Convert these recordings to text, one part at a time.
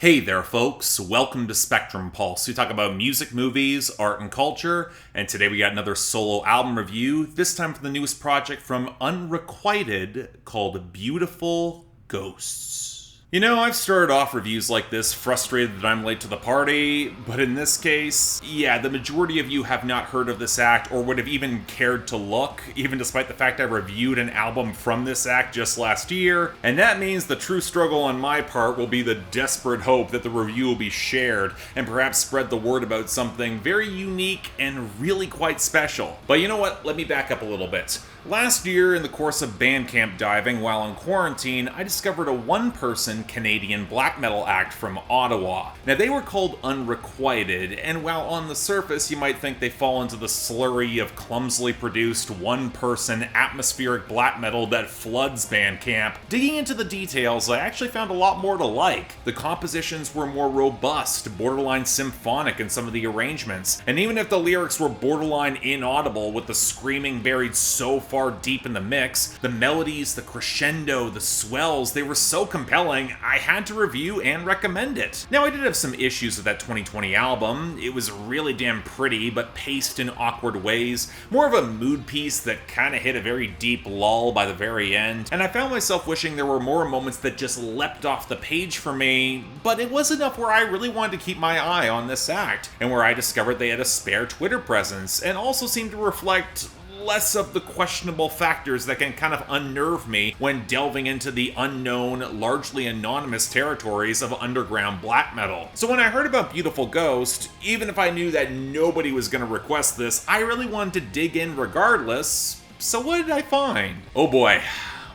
Hey there, folks. Welcome to Spectrum Pulse. We talk about music, movies, art, and culture, and today we got another solo album review, this time for the newest project from Unreqvited called Beautiful Ghosts. You know, I've started off reviews like this frustrated that I'm late to the party, but in this case, yeah, the majority of you have not heard of this act or would have even cared to look, even despite the fact I reviewed an album from this act just last year, and that means the true struggle on my part will be the desperate hope that the review will be shared and perhaps spread the word about something very unique and really quite special. But you know what? Let me back up a little bit. Last year, in the course of Bandcamp diving while in quarantine, I discovered a one-person Canadian black metal act from Ottawa. Now, they were called Unrequited, and while on the surface you might think they fall into the slurry of clumsily produced one-person atmospheric black metal that floods Bandcamp, digging into the details, I actually found a lot more to like. The compositions were more robust, borderline symphonic in some of the arrangements, and even if the lyrics were borderline inaudible with the screaming buried so far deep in the mix, the melodies, the crescendo, the swells, they were so compelling, I had to review and recommend it. Now, I did have some issues with that 2020 album. It was really damn pretty, but paced in awkward ways, more of a mood piece that kinda hit a very deep lull by the very end, and I found myself wishing there were more moments that just leapt off the page for me, but it was enough where I really wanted to keep my eye on this act, and where I discovered they had a spare Twitter presence, and also seemed to reflect less of the questionable factors that can kind of unnerve me when delving into the unknown, largely anonymous territories of underground black metal. So when I heard about Beautiful Ghost, even if I knew that nobody was going to request this, I really wanted to dig in regardless. So what did I find? Oh boy.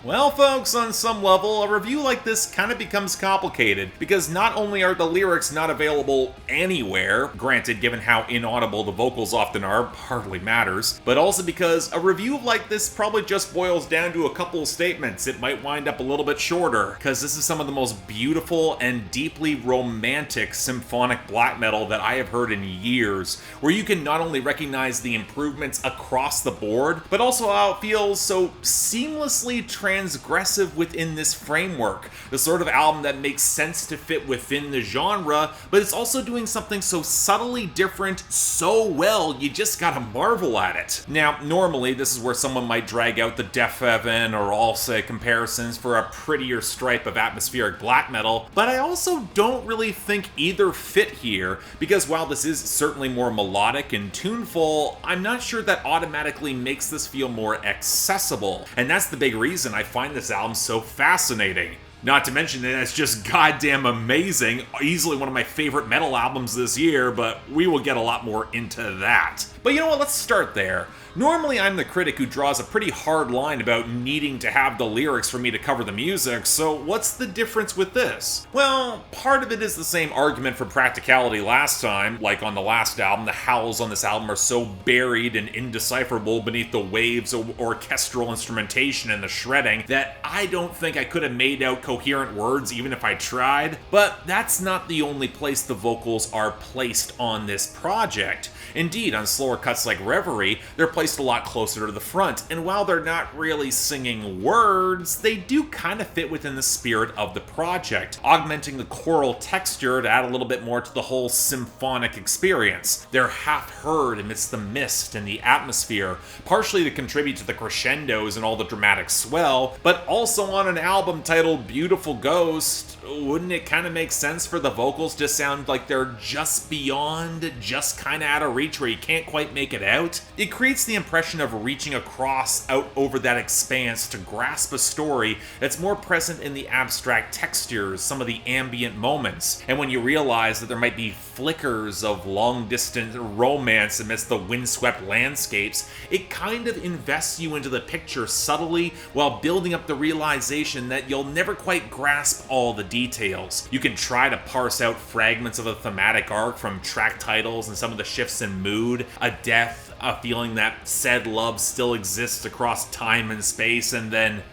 Well, folks, on some level, a review like this kind of becomes complicated, because not only are the lyrics not available anywhere, granted, given how inaudible the vocals often are, hardly matters, but also because a review like this probably just boils down to a couple of statements. It might wind up a little bit shorter, because this is some of the most beautiful and deeply romantic symphonic black metal that I have heard in years, where you can not only recognize the improvements across the board, but also how it feels so seamlessly transgressive within this framework. The sort of album that makes sense to fit within the genre, but it's also doing something so subtly different so well, you just gotta marvel at it. Now, normally this is where someone might drag out the Def Heaven or Alsa comparisons for a prettier stripe of atmospheric black metal, but I also don't really think either fit here, because while this is certainly more melodic and tuneful, I'm not sure that automatically makes this feel more accessible, and that's the big reason I find this album so fascinating. Not to mention that it's just goddamn amazing, easily one of my favorite metal albums this year, but we will get a lot more into that. But you know what, let's start there. Normally I'm the critic who draws a pretty hard line about needing to have the lyrics for me to cover the music, so what's the difference with this? Well, part of it is the same argument for practicality last time. Like on the last album, the howls on this album are so buried and indecipherable beneath the waves of orchestral instrumentation and the shredding that I don't think I could have made out coherent words even if I tried. But that's not the only place the vocals are placed on this project. Indeed, on slower cuts like Reverie, they're placed a lot closer to the front, and while they're not really singing words, they do kind of fit within the spirit of the project, augmenting the choral texture to add a little bit more to the whole symphonic experience. They're half heard amidst the mist and the atmosphere, partially to contribute to the crescendos and all the dramatic swell, but also on an album titled Beautiful Ghost, wouldn't it kind of make sense for the vocals to sound like they're just beyond, just kind of out of reach where you can't quite make it out? It creates the impression of reaching across out over that expanse to grasp a story that's more present in the abstract textures, some of the ambient moments, and when you realize that there might be flickers of long-distance romance amidst the windswept landscapes, it kind of invests you into the picture subtly while building up the realization that you'll never quite grasp all the details. You can try to parse out fragments of a thematic arc from track titles and some of the shifts in mood, a death, a feeling that said love still exists across time and space, and then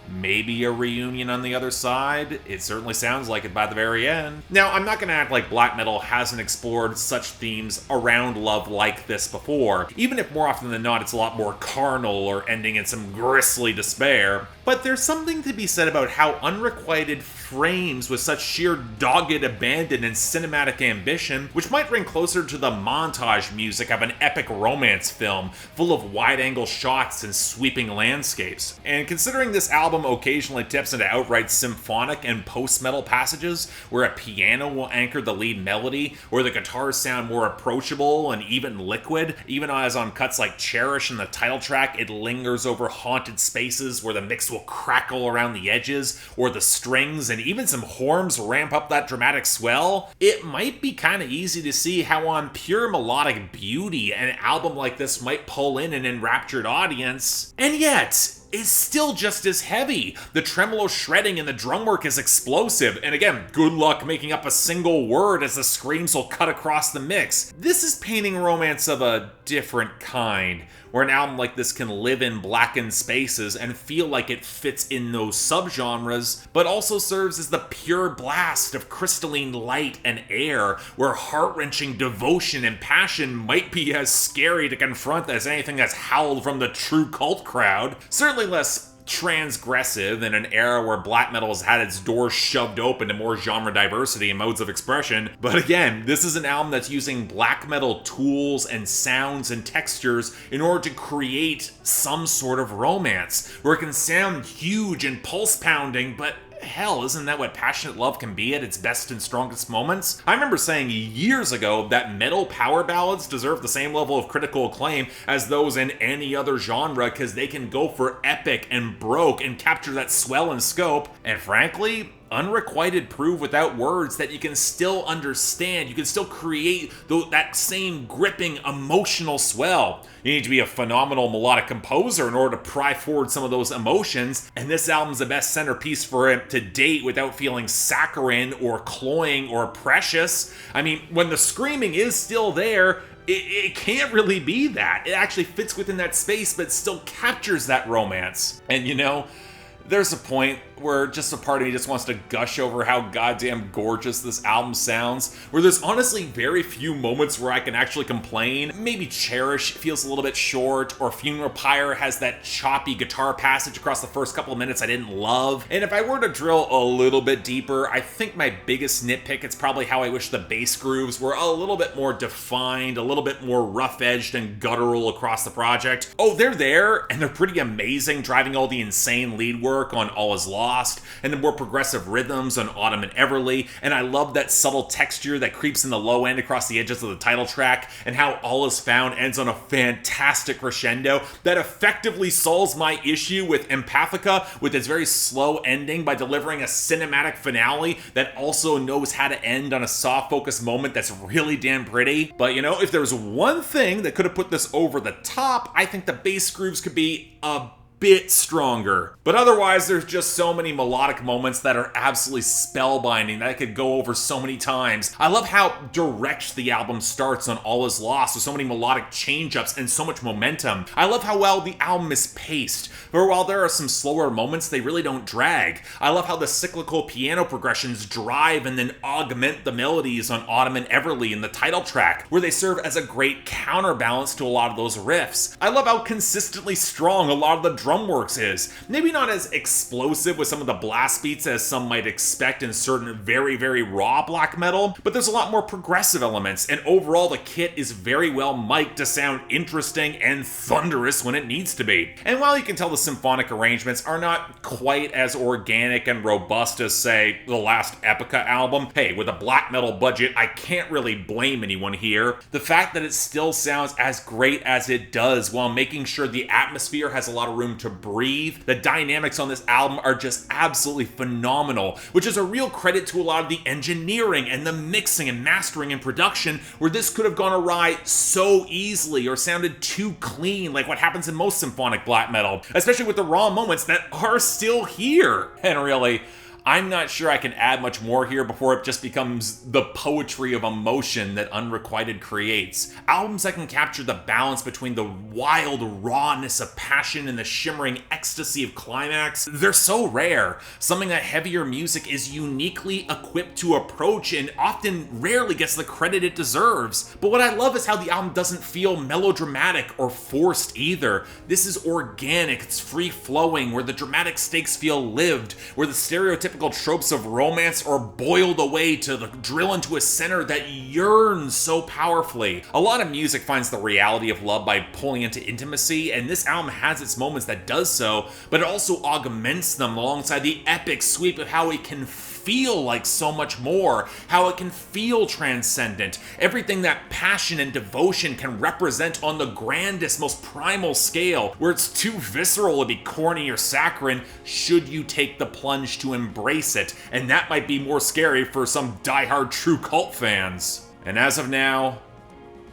maybe a reunion on the other side. It certainly sounds like it by the very end. Now, I'm not going to act like black metal hasn't explored such themes around love like this before, even if more often than not it's a lot more carnal or ending in some grisly despair. But there's something to be said about how Unrequited frames with such sheer dogged abandon and cinematic ambition, which might ring closer to the montage music of an epic romance film, full of wide-angle shots and sweeping landscapes. And considering this album occasionally tips into outright symphonic and post-metal passages, where a piano will anchor the lead melody, or the guitars sound more approachable and even liquid, even as on cuts like Cherish in the title track, it lingers over haunted spaces where the mix will crackle around the edges, or the strings and even some horns ramp up that dramatic swell, it might be kind of easy to see how on pure melodic beauty an album like this might pull in an enraptured audience, and yet is still just as heavy. The tremolo shredding and the drum work is explosive, and again, good luck making up a single word as the screams will cut across the mix. This is painting romance of a different kind, where an album like this can live in blackened spaces and feel like it fits in those subgenres, but also serves as the pure blast of crystalline light and air, where heart-wrenching devotion and passion might be as scary to confront as anything that's howled from the true cult crowd. Certainly less transgressive in an era where black metal has had its doors shoved open to more genre diversity and modes of expression. But again, this is an album that's using black metal tools and sounds and textures in order to create some sort of romance, where it can sound huge and pulse-pounding, but hell, isn't that what passionate love can be at its best and strongest moments? I remember saying years ago that metal power ballads deserve the same level of critical acclaim as those in any other genre, because they can go for epic and broke and capture that swell and scope, and frankly, Unrequited prove without words that you can still understand, you can still create that same gripping emotional swell. You need to be a phenomenal melodic composer in order to pry forward some of those emotions, and this album's the best centerpiece for it to date without feeling saccharine or cloying or precious. I mean, when the screaming is still there, it can't really be that. It actually fits within that space, but still captures that romance. And you know, there's a point where just a part of me just wants to gush over how goddamn gorgeous this album sounds, where there's honestly very few moments where I can actually complain. Maybe Cherish feels a little bit short, or Funeral Pyre has that choppy guitar passage across the first couple of minutes I didn't love. And if I were to drill a little bit deeper, I think my biggest nitpick is probably how I wish the bass grooves were a little bit more defined, a little bit more rough-edged and guttural across the project. Oh, they're there, and they're pretty amazing, driving all the insane lead work on All Is Lost, and the more progressive rhythms on Autumn and Everley, and I love that subtle texture that creeps in the low end across the edges of the title track, and how All Is Found ends on a fantastic crescendo that effectively solves my issue with Empathica with its very slow ending by delivering a cinematic finale that also knows how to end on a soft focus moment that's really damn pretty. But you know, if there was one thing that could have put this over the top, I think the bass grooves could be a bit stronger. But otherwise, there's just so many melodic moments that are absolutely spellbinding that I could go over so many times. I love how direct the album starts on All Is Lost, with so many melodic change-ups and so much momentum. I love how well the album is paced, for while there are some slower moments, they really don't drag. I love how the cyclical piano progressions drive and then augment the melodies on Autumn and Everley in the title track, where they serve as a great counterbalance to a lot of those riffs. I love how consistently strong a lot of the drum works is. Maybe not as explosive with some of the blast beats as some might expect in certain very, very raw black metal, but there's a lot more progressive elements, and overall the kit is very well mic'd to sound interesting and thunderous when it needs to be. And while you can tell the symphonic arrangements are not quite as organic and robust as, say, the last Epica album, hey, with a black metal budget, I can't really blame anyone here. The fact that it still sounds as great as it does while making sure the atmosphere has a lot of room to breathe. The dynamics on this album are just absolutely phenomenal, which is a real credit to a lot of the engineering and the mixing and mastering and production, where this could have gone awry so easily or sounded too clean like what happens in most symphonic black metal, especially with the raw moments that are still here. And really, I'm not sure I can add much more here before it just becomes the poetry of emotion that Unrequited creates. Albums that can capture the balance between the wild rawness of passion and the shimmering ecstasy of climax, they're so rare. Something that heavier music is uniquely equipped to approach and often rarely gets the credit it deserves. But what I love is how the album doesn't feel melodramatic or forced either. This is organic, it's free-flowing, where the dramatic stakes feel lived, where the stereotypical stereotypical tropes of romance are boiled away to drill into a center that yearns so powerfully. A lot of music finds the reality of love by pulling into intimacy, and this album has its moments that does so, but it also augments them alongside the epic sweep of how it can feel like so much more, how it can feel transcendent, everything that passion and devotion can represent on the grandest, most primal scale, where it's too visceral to be corny or saccharine should you take the plunge to embrace it, and that might be more scary for some diehard true cult fans. And as of now,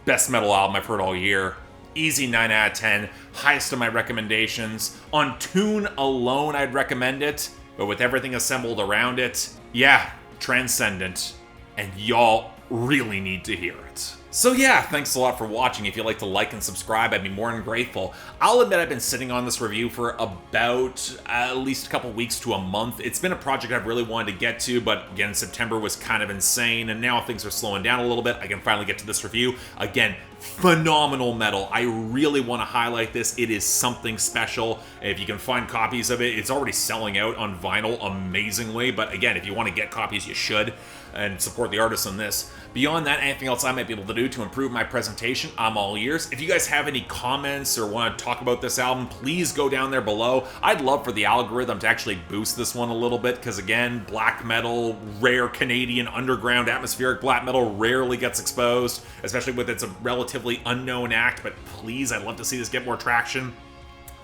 best metal album I've heard all year. Easy 9 out of 10, highest of my recommendations. On tune alone, I'd recommend it, but with everything assembled around it, yeah, transcendent, and y'all really need to hear it. So yeah, thanks a lot for watching. If you'd like to like and subscribe, I'd be more than grateful. I'll admit I've been sitting on this review for about at least a couple weeks to a month. It's been a project I've really wanted to get to, but again, September was kind of insane, and now things are slowing down a little bit. I can finally get to this review. Again, phenomenal metal. I really want to highlight this. It is something special. If you can find copies of it, it's already selling out on vinyl amazingly, but again, if you want to get copies, you should, and support the artists on this. Beyond that, anything else I might be able to do to improve my presentation, I'm all ears. If you guys have any comments or want to talk about this album, please go down there below. I'd love for the algorithm to actually boost this one a little bit, because again, black metal, rare Canadian underground atmospheric black metal rarely gets exposed, especially with its relatively unknown act, but please, I'd love to see this get more traction.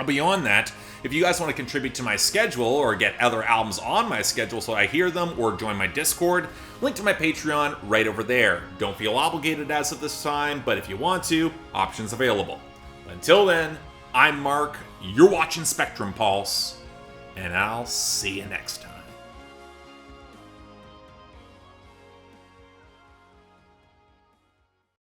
Beyond that, if you guys want to contribute to my schedule or get other albums on my schedule so I hear them, or join my Discord, link to my Patreon right over there. Don't feel obligated as of this time, but if you want to, options available. Until then, I'm Mark, you're watching Spectrum Pulse, and I'll see you next time.